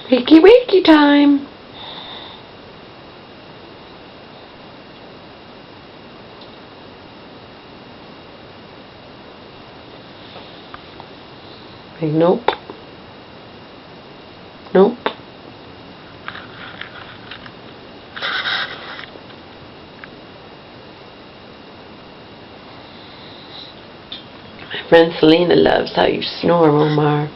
Wakey wakey time. Big nope. Nope. My friend Selena loves how you snore, Omar.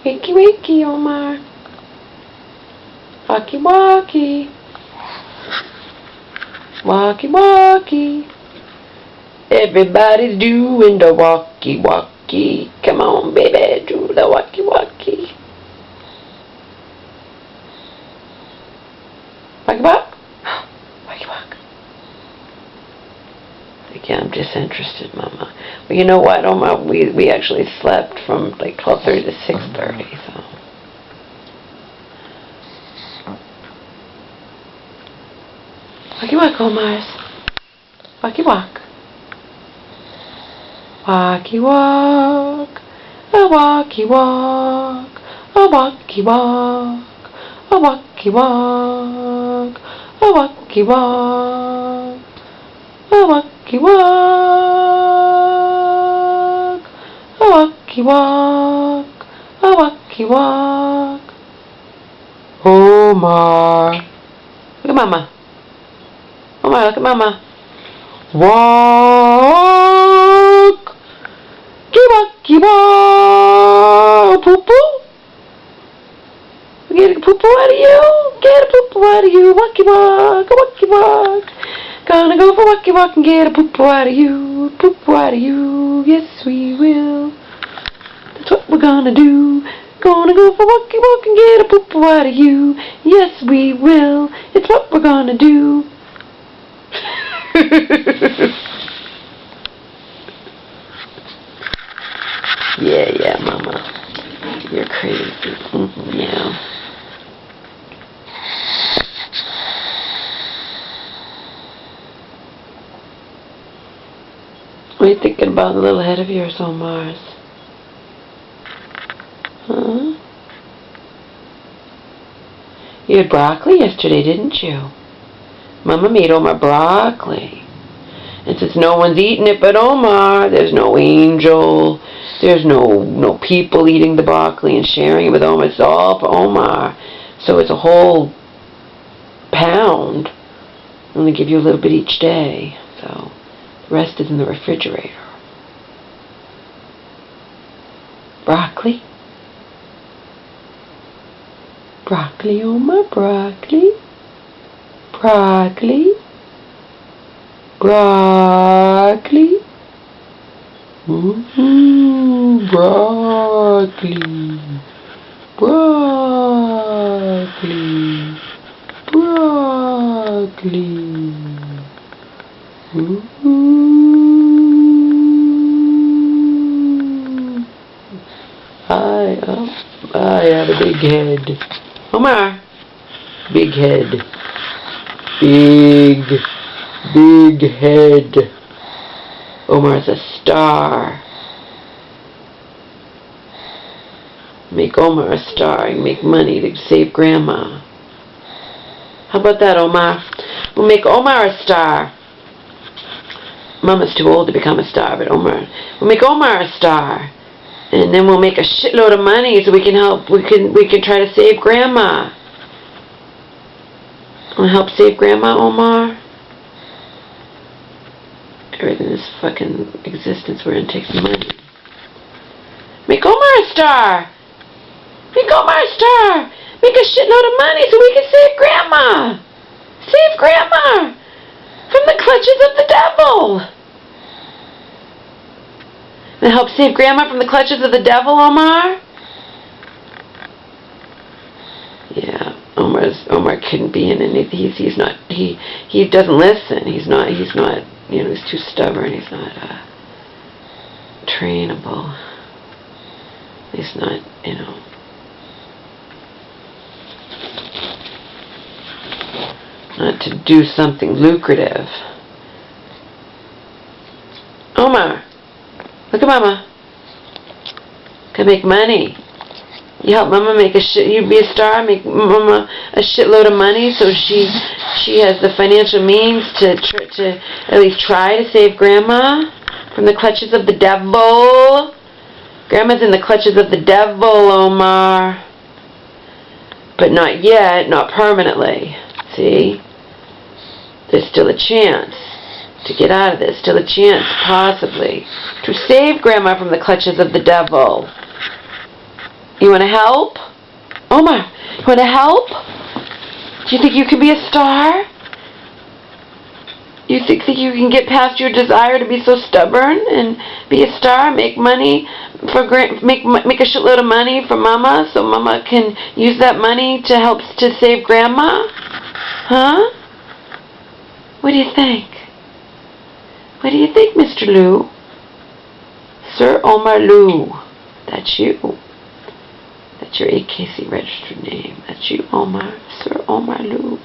Wakey wakey, Omar. Walkie walkie. Walkie walkie. Everybody's doing the walkie walkie. Come on, baby, do the walkie walkie. Walkie walk. Walkie walk. Again, I'm disinterested, Mama. Well, you know what, Omar? We actually slept from like 12:30 to 6:30, so. Walkie walk, Omar. Walkie walk. Walkie walk. A walkie walk. A walkie walk. A walkie walk. A walkie walk. A walkie walk. A walkie walk. A walkie walk. Omar. Look at Mama. Omar, look at Mama. Walk. Walkie walk. Poo poo. We get a poo-poo out of you. Get a poo-poo out of you. Walkie walk, a walkie walk. Gonna go for walkie walk and get a poo-poo out of you. Poo-poo out of you. Yes, we will. That's what we're gonna do. Gonna go for walkie walk and get a poo-poo out of you. Yes, we will. It's what we're gonna do. Yeah, Mama. You're crazy. Yeah. What are you thinking about the little head of yours on Mars? Huh? You had broccoli yesterday, didn't you? Mama made Omar broccoli. And since no one's eating it but Omar, there's no angel, there's no people eating the broccoli and sharing it with Omar. It's all for Omar. So it's a whole pound. I'm going to give you a little bit each day. So the rest is in the refrigerator. Broccoli. Broccoli, Omar, broccoli. Broccoli. Broccoli. Broccoli. Broccoli. Broccoli. I have a big head. Omar. Big head. Big head. Omar's a star. Make Omar a star and make money to save Grandma. How about that, Omar? We'll make Omar a star. Mama's too old to become a star, but we'll make Omar a star. And then we'll make a shitload of money so we can help, we can try to save Grandma. Want to help save Grandma, Omar? Everything in this fucking existence we're in takes money. Make Omar a star! Make Omar a star! Make a shitload of money so we can save Grandma! Save Grandma! From the clutches of the devil! And help save Grandma from the clutches of the devil, Omar? Yeah, Omar couldn't be in anything. He doesn't listen. He's not, you know, he's too stubborn. He's not trainable. He's not, you know. Not to do something lucrative. Omar, look at Mama. Can make money. You help Mama make you be a star, make Mama a shitload of money so she has the financial means to at least try to save Grandma from the clutches of the devil. Grandma's in the clutches of the devil, Omar. But not yet, not permanently. See? There's still a chance to get out of this. Still a chance, possibly, to save Grandma from the clutches of the devil. You want to help? Omar, you want to help? Do you think you can be a star? You think that you can get past your desire to be so stubborn and be a star, make money make a shitload of money for Mama so Mama can use that money to help to save Grandma? Huh? What do you think? What do you think, Mr. Lou? Sir Omar Lou. That's you. That's your AKC registered name. That's you, Omar. Sir Omar Lou.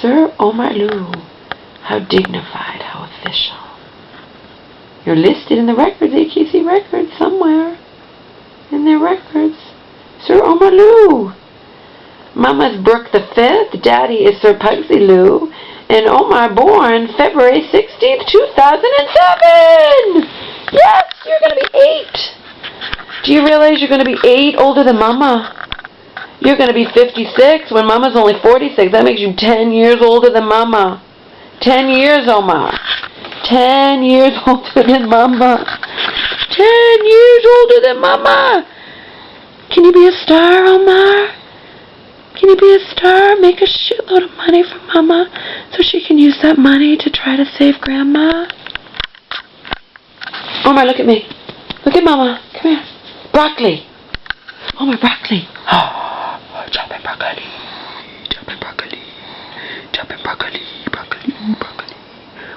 Sir Omar Lou. How dignified, how official. You're listed in the records, AKC records, somewhere. In their records. Sir Omar Lou. Mama's Brooke the 5th. Daddy is Sir Pugsley Lou. And Omar born February 16th, 2007. Yes, you're going to be 8. Do you realize you're going to be 8 older than Mama? You're going to be 56 when Mama's only 46. That makes you 10 years older than Mama. 10 years, Omar. 10 years older than Mama. 10 years older than Mama. Can you be a star, Omar? Can you be a star? Make a shitload of money for Mama so she can use that money to try to save Grandma. Omar, look at me. Look at Mama. Come here. Broccoli. Omar, broccoli. Oh, chopping broccoli. Chopping broccoli. Chopping broccoli. Broccoli. Broccoli.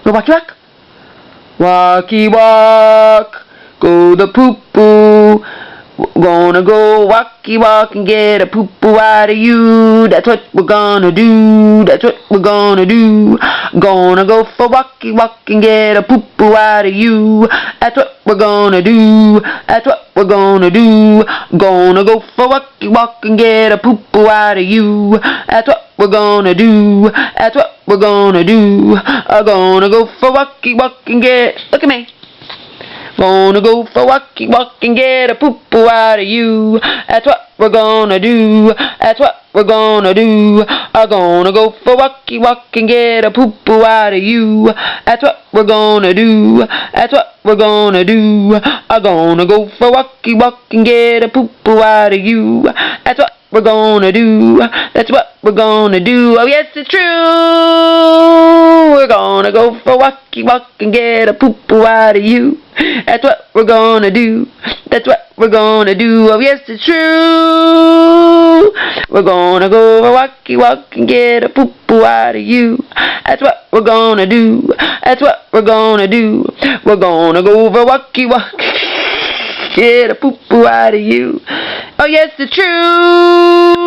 Go walkie walk. Walkie walk. Go the poo-poo. Gonna go walkie walk and get a poo-poo out of you. That's what we're gonna do. That's what we're gonna do. Gonna go for walkie walk and get a poo-poo out of you. That's what we're gonna do. That's what we're gonna do. Gonna go for walkie walk and get a poo-poo out of you. That's what we're gonna do. That's what we're gonna do. I'm gonna go for walkie walk and get. Look at me. Gonna go for walkie walk and get a poo-poo out of you. That's what we're gonna do. That's what we're gonna do. I'm gonna go for walkie walk and get a poo-poo out of you. That's what we're gonna do. That's what we're gonna do. I'm gonna go for walkie walk and get a poo-poo out of you. That's what we're gonna do. That's what we're gonna do. Oh yes, it's true. We're gonna go for walkie walk and get a poo-poo out of you. That's what we're gonna do. That's what we're gonna do. Oh yes, it's true. We're gonna go for walkie walk and get a poo-poo out of you. That's what we're gonna do. That's what we're gonna do. We're gonna go for walkie walk. Get a poo-poo out of you. Oh yes, it's true.